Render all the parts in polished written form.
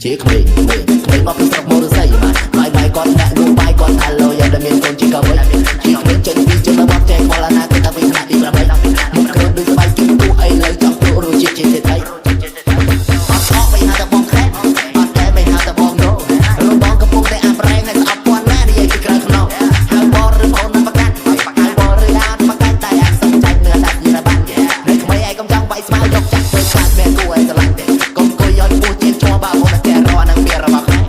ជាក្មេងមកពីស្រុកមរស័យបាយគាត់អ្នកលូបាយគាត់ថាលោយ៉ាងដែលមានកូនជាកវីជាក្មេងចេញពីជនបទចែកខលណាគឺតាពីថ្នាក់ទី8មុខគ្រឿងដូចស្បែកជិះទូអីលើចង់ទូរសជាតិជាសេដ្ឋីអត់ស្អកបីហៅតែបងខែអត់តែបីហៅតែបងនោះរបងកំពុងតែអាប់រែងហើយស្អប់ពាន់ណានិយាយពីក្រៅខ្នងហៅបងឬបងនឹងប្រកាសហៅបងឬដានប្រកាសតែអាចសំចាច់នៅដាច់នេះបាននៅក្មេងឯងកុំចង់បាយស្មៅយកចាក់ទៅខ្លាចមានគួរឲ្យស្រឡាញ់ទេកុំគួយយកពោះជាឈ្មោះបាបងតែរនឹងពីរបស់ខ្លួន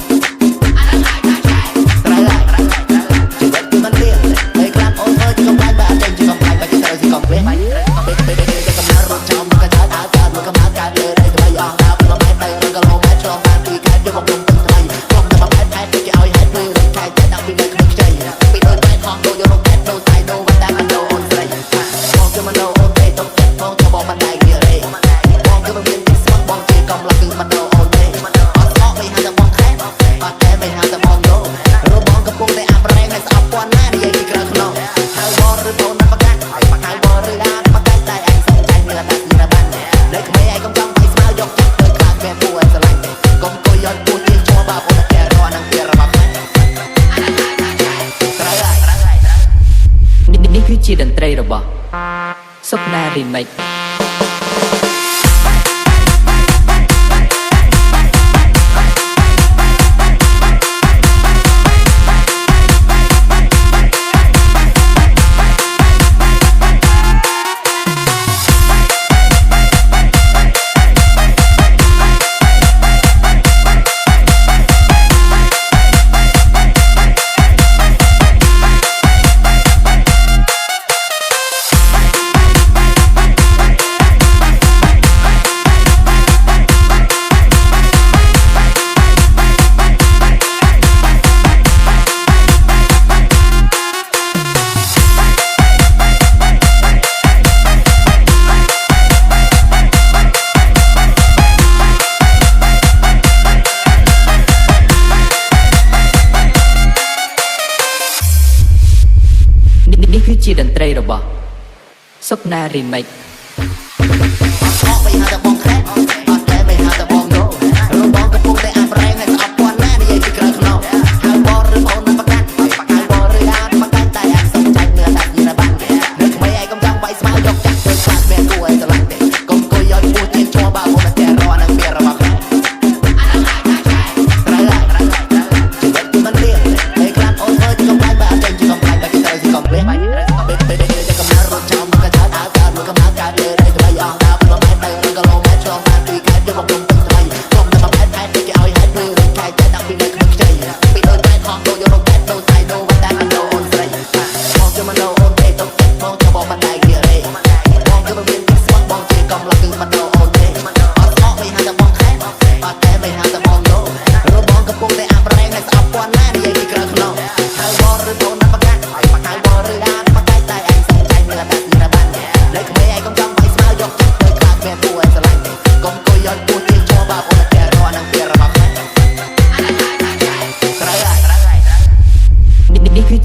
ជាតន្ត្រីរបស់សុកណា Remixនេះគឺជាតន្ត្រីរបស់សុកណា Remix អត់បីហៅតែបងខែអត់តែបីហៅតែបងនោះរបងកំពុងតែអាប់រែងហើយស្អប់ពាន់ណានិយាយពីក្រៅខ្នងហៅបងឬបងនឹងប្រកាសហៅបងឬដានប្រកាសតែអាចសំចាច់នៅដាច់នេះបាននៅក្មេងឯងកុំចង់បាយស្មៅយកចាក់ទៅខ្លាចមានគួរឲ្យស្រឡាញ់ទេកុំគួយយកពោះជាឈ្មោះបាបងតែរនឹងពីរបស់ខ្លួន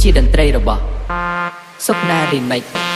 ជាតន្ត្រីរបស់សុកណា Remix